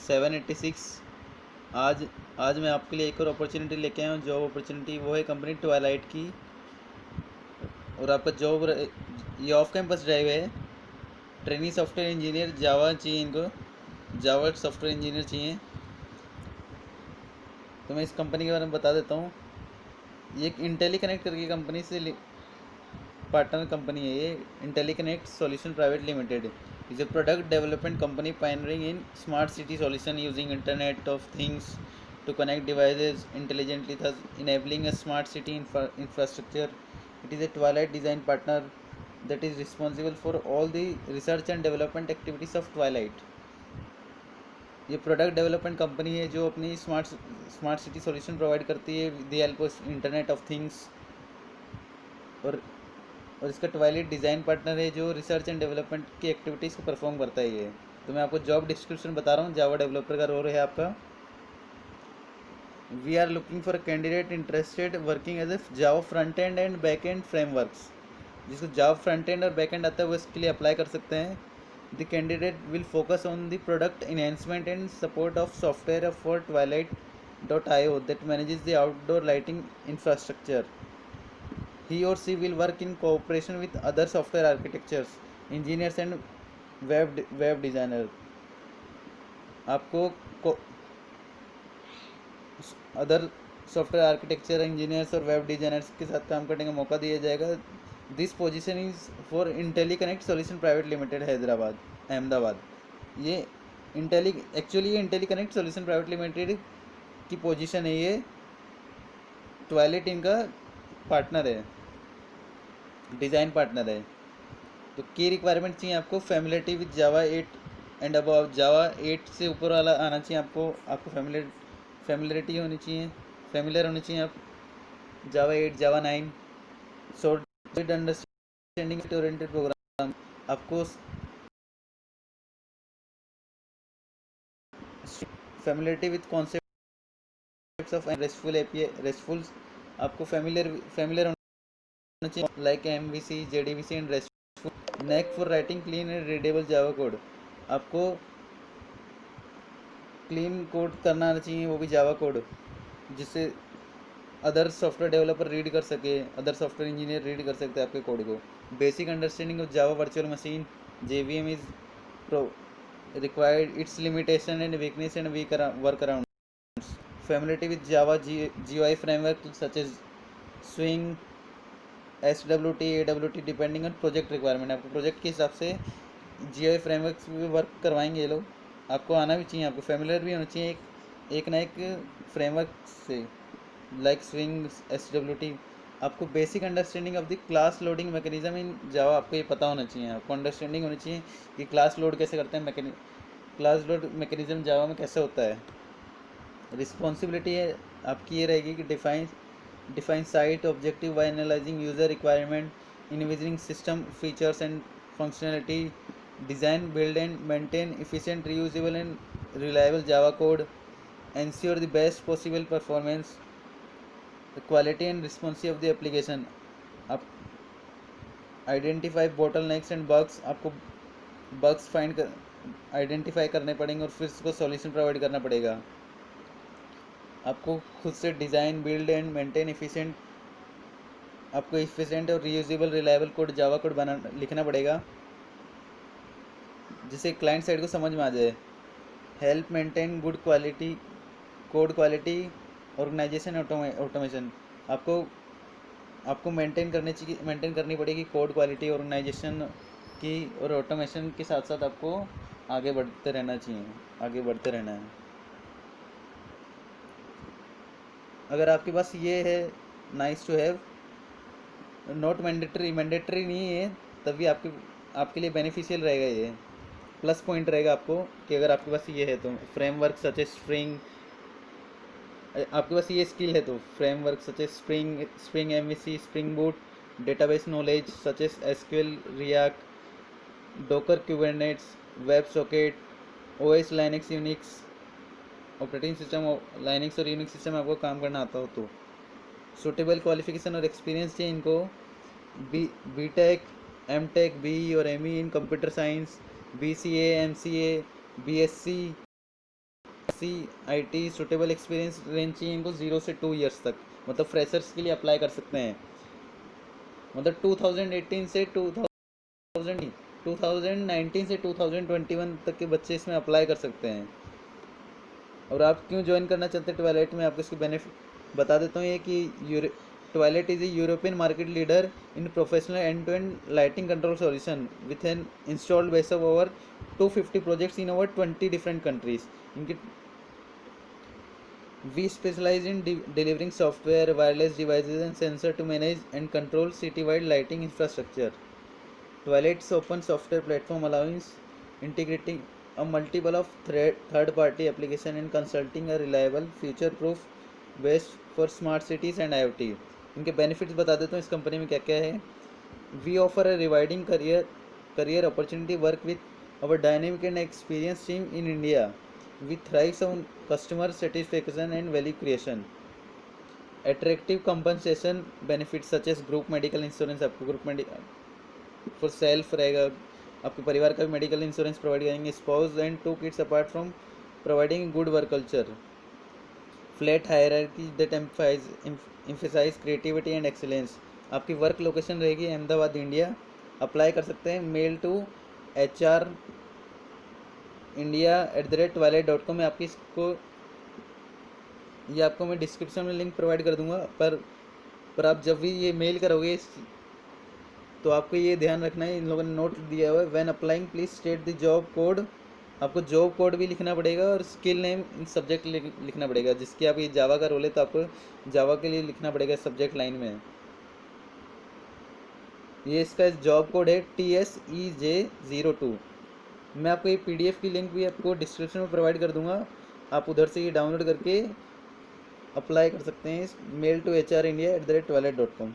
786। आज आज मैं आपके लिए एक और अपॉर्चुनिटी लेके आया हूँ। जॉब अपॉर्चुनिटी वो है कंपनी ट्वाइलाइट की। और आपका जॉब ये ऑफ कैंपस ड्राइव है। ट्रेनिंग सॉफ्टवेयर इंजीनियर जावा चाहिए इनको, जावा सॉफ्टवेयर इंजीनियर चाहिए। तो मैं इस कंपनी के बारे में बता देता हूँ। ये एक इंटेलीकनेक्ट करके कंपनी से पार्टनर कंपनी है। ये Intelliconnect solution private limited is a product development company pioneering in smart city solution using internet of things to connect devices intelligently, thus enabling a smart city infrastructure. It is a Twilight design partner that is responsible for all the research and development activities of Twilight. ये product development company है जो अपनी smart city solution provide करती है with the help of internet of things. और इसका Twilight design partner है जो रिसर्च एंड डेवलपमेंट की एक्टिविटीज़ को परफॉर्म करता है। ये तो मैं आपको जॉब डिस्क्रिप्शन बता रहा हूँ। जावा डेवलपर का रोल है आपका। We are looking for a candidate interested working as a Java front end and back end frameworks. जिसको Java front end और back end आता है वो इसके लिए अप्लाई कर सकते हैं। The candidate will focus on the product enhancement and support of software for Twilight.io that manages the outdoor lighting infrastructure. He or she will work in cooperation with other software architectures, engineers and web designer. आपको other software architecture engineers और web designers के साथ काम करने का मौका दिया जाएगा। This position is for Intelliconnect solution private limited Hyderabad Ahmedabad. ये एक्चुअली ये इंटेलीकनेक्ट सॉल्यूशन प्राइवेट लिमिटेड की पोजीशन है। ये ट्वाइलाइट इनका पार्टनर है, डिज़ाइन पार्टनर है। तो की रिक्वायरमेंट चाहिए आपको फैमिलिटी विद जावा 8 एंड अबव। जावा 8 से ऊपर वाला आना चाहिए आपको फैमिलियरिटी होनी चाहिए, फैमिलियर होनी चाहिए आप Java 8 Java 9 solid understanding oriented program. आपको familiarity with concepts of RESTful API RESTfuls आपको फैमिलियर होना चाहिए like MVC JDBC and RESTful. Knack for writing clean and readable Java code. आपको क्लीन कोड करना आना चाहिए, वो भी जावा कोड, जिससे अदर सॉफ्टवेयर डेवलपर रीड कर सके, अदर सॉफ्टवेयर इंजीनियर रीड कर सकते हैं आपके कोड को। Basic understanding of Java virtual machine JVM is required, its limitation and weakness and work around. Familiarity with Java GUI framework such as swing SWT AWT depending on project requirement. आपको project के हिसाब से GUI framework में work करवाएंगे ये लोग। आपको आना भी चाहिए, आपको फैमिलियर भी होना चाहिए एक ना एक फ्रेमवर्क से लाइक स्विंग SWT। आपको basic understanding of the class loading mechanism in Java आपको ये पता होना चाहिए। आपको अंडरस्टैंडिंग होनी चाहिए कि क्लास लोड कैसे करते हैं, क्लास लोड मैकेनिज्म जावा में कैसे होता है। रिस्पॉन्सिबिलिटी है आपकी ये रहेगी कि define site objective by analysing user requirement, envisioning system features and functionality, design, build and maintain efficient, reusable and reliable Java code, ensure the best possible performance, the quality and responsive of the application. आप identify bottlenecks and bugs, आपको bugs identify करने पड़ेंगे और फिर उसको solution provide करना पड़ेगा। आपको खुद से design, build and maintain efficient, आपको एफिशिएंट और reusable reliable code Java code लिखना पड़ेगा जिसे क्लाइंट साइड को समझ में आ जाए। Help maintain good quality code quality, organization automation. आपको मेंटेन करनी पड़ेगी कोड क्वालिटी ऑर्गेनाइजेशन की, और ऑटोमेशन के साथ साथ आपको आगे बढ़ते रहना है। अगर आपके पास ये है nice to have, not mandatory नहीं है, तभी आपके लिए बेनिफिशियल रहेगा। ये प्लस पॉइंट रहेगा आपको कि अगर आपके पास ये है तो फ्रेमवर्क सच एज स्प्रिंग, आपके पास ये स्किल है तो framework such as Spring MVC, Spring boot, database knowledge such as SQL, React, Docker, Kubernetes, web socket, OS Linux Unix operating system, Linux और यूनिक्स सिस्टम आपको काम करना आता हो तो सूटेबल क्वालिफिकेशन और एक्सपीरियंस चाहिए इनको। BTech, MTech, BE और ME इन computer science, BCA, MCA, BSc NCIT suitable experience range चाहिए इनको 0 से 2 ईयर्स तक, मतलब फ्रेशर्स के लिए अप्लाई कर सकते हैं। मतलब 2018 से 2019 से 2021 तक के बच्चे इसमें अप्लाई कर सकते हैं। और आप क्यों ज्वाइन करना चाहते हैं टॉयलेट में, आपको इसके बेनिफिट बता देता हूँ। ये कि Tvilight is a European market leader in professional end to end lighting control solution with an installed base of over 250 projects in over 20 different countries. इनके we specialise in delivering software, wireless devices and sensor to manage and control city-wide lighting infrastructure. Toilet's open software platform allows integrating a multiple of third-party application and consulting a reliable, future-proof base for smart cities and IoT. इनके benefits बता देता हूँ इस कंपनी में क्या क्या है। We offer a rewarding career opportunity, work with our dynamic and experienced team in India. We thrive on customer satisfaction and value creation. Attractive compensation benefits such as group medical insurance, आपको group medical for self रहेगा, आपके परिवार का भी medical insurance provide करेंगे। Spouse and 2 kids apart from providing good work culture. Flat hierarchy that emphasize creativity and excellence. आपकी work location रहेगी Ahmedabad, India. Apply कर सकते हैं मेल टू HR india@toilet.com में। आपकी इसको ये आपको मैं डिस्क्रिप्शन में लिंक प्रोवाइड कर दूंगा। पर आप जब भी ये मेल करोगे तो आपको ये ध्यान रखना है, इन लोगों ने नोट दिया हुआ है, when applying please state the job code. आपको जॉब कोड भी लिखना पड़ेगा और स्किल नेम सब्जेक्ट लिखना पड़ेगा। जिसकी आप ये जावा का रोल है तो आपको जावा के लिए लिखना पड़ेगा सब्जेक्ट लाइन में। ये इसका जॉब कोड है TSEJ02। मैं आपको ये PDF की लिंक भी आपको डिस्क्रिप्शन में प्रोवाइड कर दूंगा। आप उधर से ये डाउनलोड करके अप्लाई कर सकते हैं मेल टू HR india@toilet.com।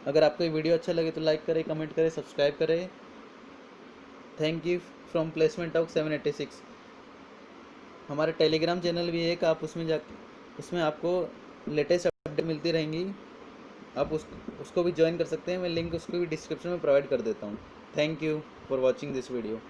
अगर आपको ये वीडियो अच्छा लगे तो लाइक करें, कमेंट करें, सब्सक्राइब करें। Thank you from placement talk 786। हमारा टेलीग्राम चैनल भी है एक, आप उसमें आपको लेटेस्ट अपडेट मिलती रहेंगी। आप उसको भी ज्वाइन कर सकते हैं। मैं लिंक उसको भी डिस्क्रिप्शन में प्रोवाइड कर देता हूँ। Thank you for watching this video.